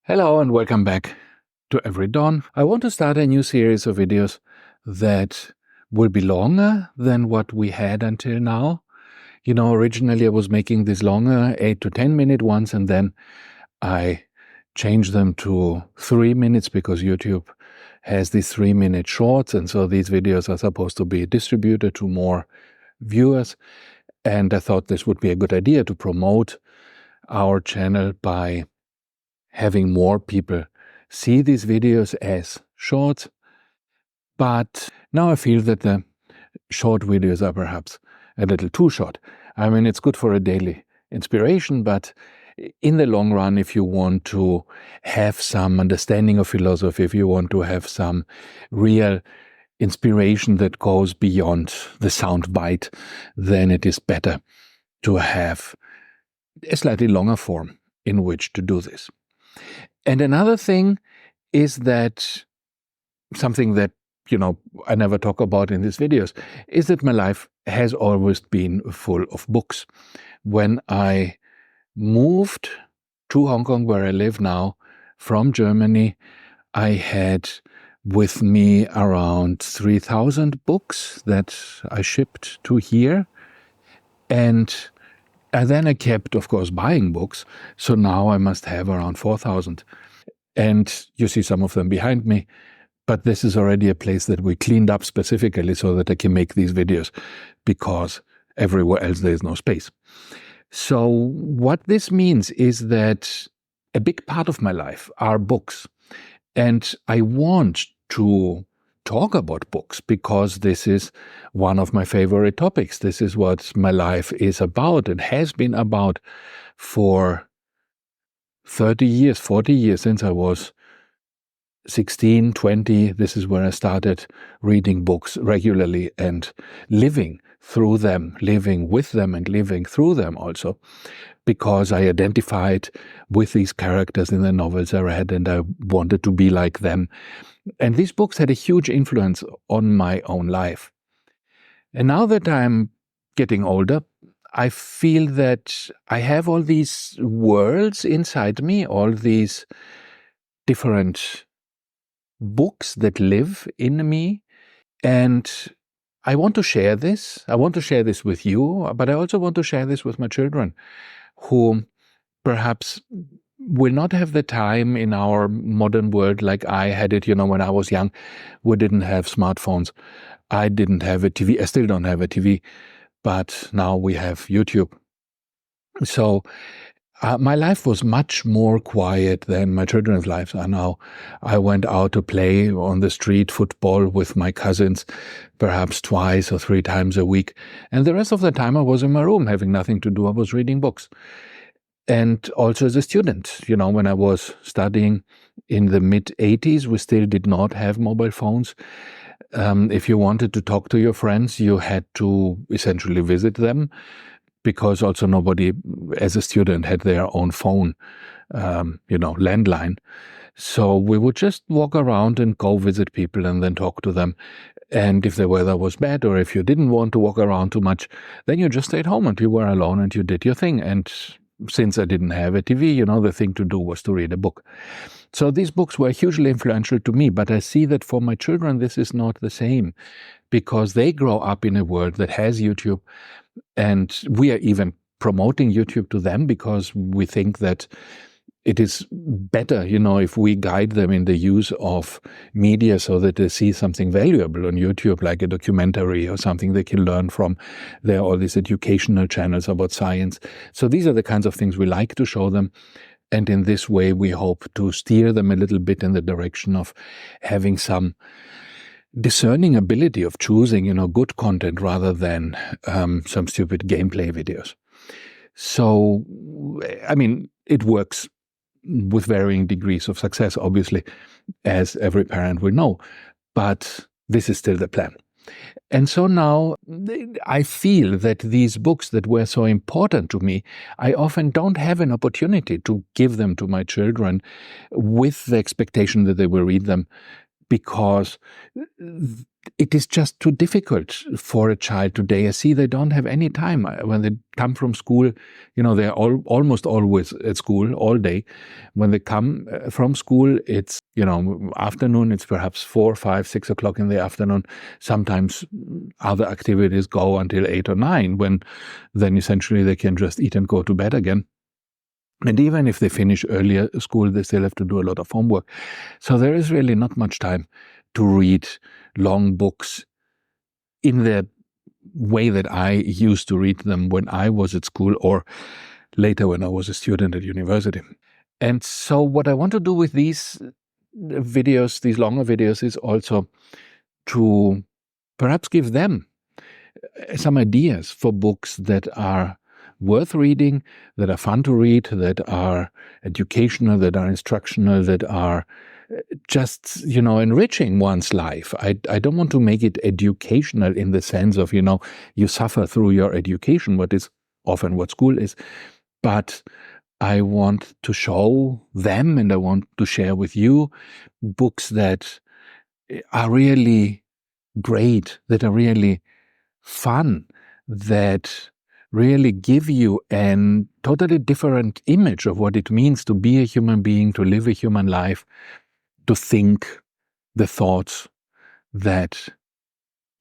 Hello and welcome back to Every Dawn. I want to start a new series of videos that will be longer than what we had until now. Originally I was making these longer 8 to 10 minute ones, and then I changed them to 3 minutes because YouTube has these 3-minute shorts, and so these videos are supposed to be distributed to more viewers. And I thought this would be a good idea to promote our channel by having more people see these videos as shorts. But now I feel that the short videos are perhaps a little too short. I mean, it's good for a daily inspiration, but in the long run, if you want to have some understanding of philosophy, if you want to have some real inspiration that goes beyond the sound bite, then it is better to have a slightly longer form in which to do this. And another thing is that something that, I never talk about in these videos, is that my life has always been full of books. When I moved to Hong Kong, where I live now, from Germany, I had with me around 3,000 books that I shipped to here. And then I kept, of course, buying books. So now I must have around 4,000. And you see some of them behind me. But this is already a place that we cleaned up specifically so that I can make these videos, because everywhere else there is no space. So what this means is that a big part of my life are books. And I want to talk about books because this is one of my favorite topics. This is what my life is about and has been about for 30 years, 40 years, since I was 16, 20. This is where I started reading books regularly and living through them, living with them and living through them also, because I identified with these characters in the novels I read and I wanted to be like them. And these books had a huge influence on my own life. And now that I'm getting older, I feel that I have all these worlds inside me, all these different books that live in me, and I want to share this. I want to share this with you, but I also want to share this with my children, who perhaps will not have the time in our modern world like I had it. When I was young, we didn't have smartphones. I didn't have a TV. I still don't have a TV, but now we have YouTube. So my life was much more quiet than my children's lives are now. I went out to play on the street football with my cousins, perhaps 2 or 3 times a week. And the rest of the time I was in my room having nothing to do. I was reading books. And also as a student, when I was studying in the mid-80s, we still did not have mobile phones. If you wanted to talk to your friends, you had to essentially visit them, because also nobody, as a student, had their own phone, landline. So we would just walk around and go visit people and then talk to them. And if the weather was bad, or if you didn't want to walk around too much, then you just stayed home and you were alone and you did your thing. And since I didn't have a TV, the thing to do was to read a book. So these books were hugely influential to me, but I see that for my children this is not the same, because they grow up in a world that has YouTube, and we are even promoting YouTube to them because we think that it is better, if we guide them in the use of media so that they see something valuable on YouTube, like a documentary or something they can learn from. There are all these educational channels about science. So these are the kinds of things we like to show them. And in this way, we hope to steer them a little bit in the direction of having some discerning ability of choosing, good content rather than some stupid gameplay videos. So, I mean, it works with varying degrees of success, obviously, as every parent will know. But this is still the plan. And so now I feel that these books that were so important to me, I often don't have an opportunity to give them to my children with the expectation that they will read them because it is just too difficult for a child today. I see they don't have any time when they come from school. They're almost always at school all day. When they come from school, it's afternoon. It's perhaps 4, 5, 6 o'clock in the afternoon. Sometimes other activities go until 8 or 9, when then essentially they can just eat and go to bed again. And even if they finish earlier school, they still have to do a lot of homework. So there is really not much time to read long books in the way that I used to read them when I was at school, or later when I was a student at university. And so what I want to do with these videos, these longer videos, is also to perhaps give them some ideas for books that are worth reading, that are fun to read, that are educational, that are instructional, that are just, enriching one's life. I don't want to make it educational in the sense of, you suffer through your education, what is often what school is. But I want to show them, and I want to share with you, books that are really great, that are really fun, that really give you a totally different image of what it means to be a human being, to live a human life, to think the thoughts that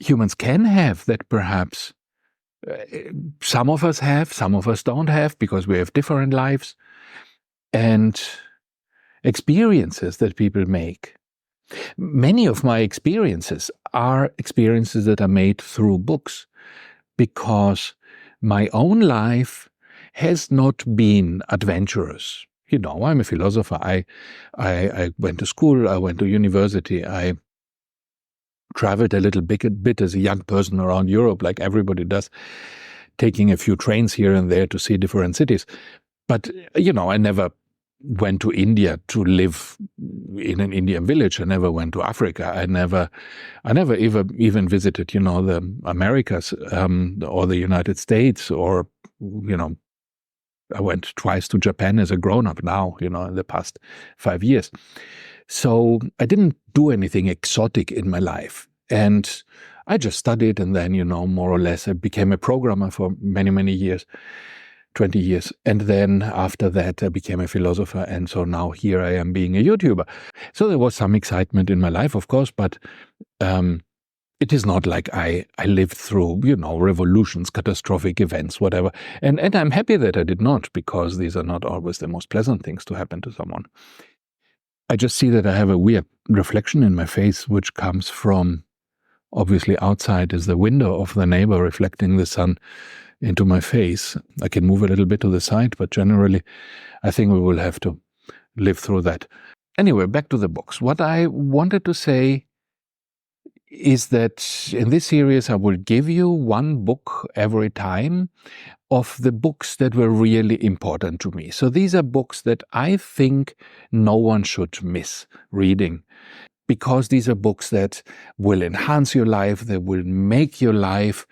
humans can have, that perhaps some of us have, some of us don't have, because we have different lives, and experiences that people make. Many of my experiences are experiences that are made through books, because my own life has not been adventurous. I'm a philosopher. I went to school, I went to university, I traveled a little bit as a young person around Europe, like everybody does, taking a few trains here and there to see different cities. But, I never went to India to live in an Indian village. I never went to Africa. I never even visited, the Americas or the United States, or, I went twice to Japan as a grown-up now, in the past 5 years. So I didn't do anything exotic in my life. And I just studied, and then, more or less I became a programmer for many, many years. 20 years. And then after that, I became a philosopher. And so now here I am being a YouTuber. So there was some excitement in my life, of course, but it is not like I lived through, revolutions, catastrophic events, whatever. And I'm happy that I did not, because these are not always the most pleasant things to happen to someone. I just see that I have a weird reflection in my face, which comes from, obviously outside is the window of the neighbor reflecting the sun into my face. I can move a little bit to the side, but generally I think we will have to live through that. Anyway, back to the books. What I wanted to say is that in this series I will give you one book every time of the books that were really important to me. So these are books that I think no one should miss reading, because these are books that will enhance your life, that will make your life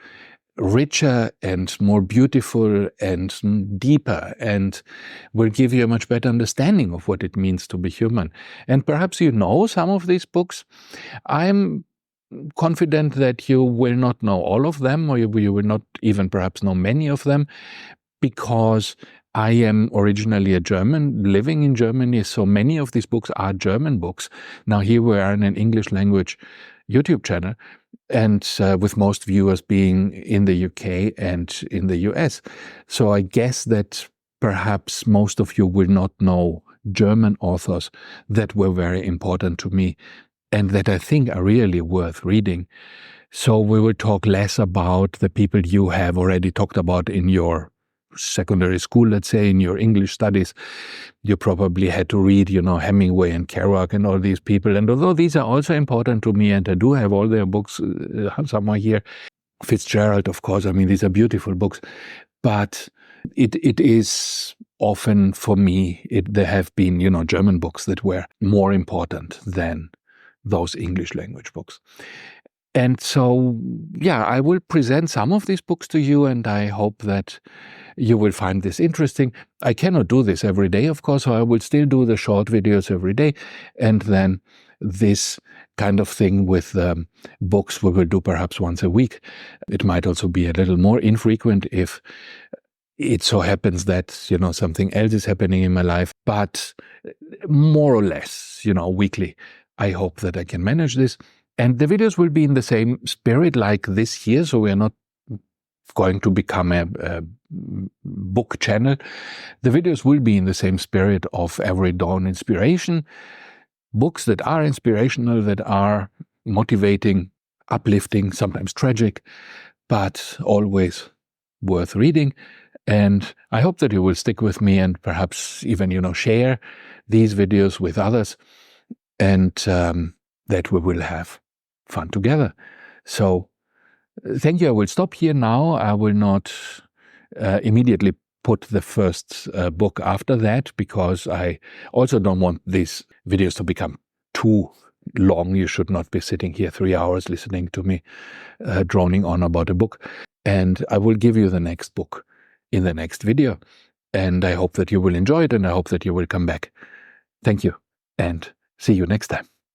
richer and more beautiful and deeper, and will give you a much better understanding of what it means to be human. And perhaps some of these books. I'm confident that you will not know all of them, or you will not even perhaps know many of them, because I am originally a German living in Germany, so many of these books are German books. Now here we are in an English language YouTube channel, and with most viewers being in the UK and in the US. So I guess that perhaps most of you will not know German authors that were very important to me and that I think are really worth reading. So we will talk less about the people you have already talked about in your secondary school, let's say, in your English studies. You probably had to read, Hemingway and Kerouac and all these people. And although these are also important to me, and I do have all their books somewhere here, Fitzgerald, of course, these are beautiful books. But it is often, for me, there have been, German books that were more important than those English language books. And so, I will present some of these books to you, and I hope that you will find this interesting. I cannot do this every day, of course, so I will still do the short videos every day. And then this kind of thing with books we will do perhaps once a week. It might also be a little more infrequent if it so happens that, something else is happening in my life, but more or less, weekly. I hope that I can manage this. And the videos will be in the same spirit like this year, so we are not going to become a book channel. The videos will be in the same spirit of Every Dawn inspiration, books that are inspirational, that are motivating, uplifting, sometimes tragic, but always worth reading. And I hope that you will stick with me and perhaps even, share these videos with others, and that we will have fun together. So thank you. I will stop here now. I will not immediately put the first book after that, because I also don't want these videos to become too long. You should not be sitting here 3 hours listening to me droning on about a book. And I will give you the next book in the next video. And I hope that you will enjoy it, and I hope that you will come back. Thank you, and see you next time.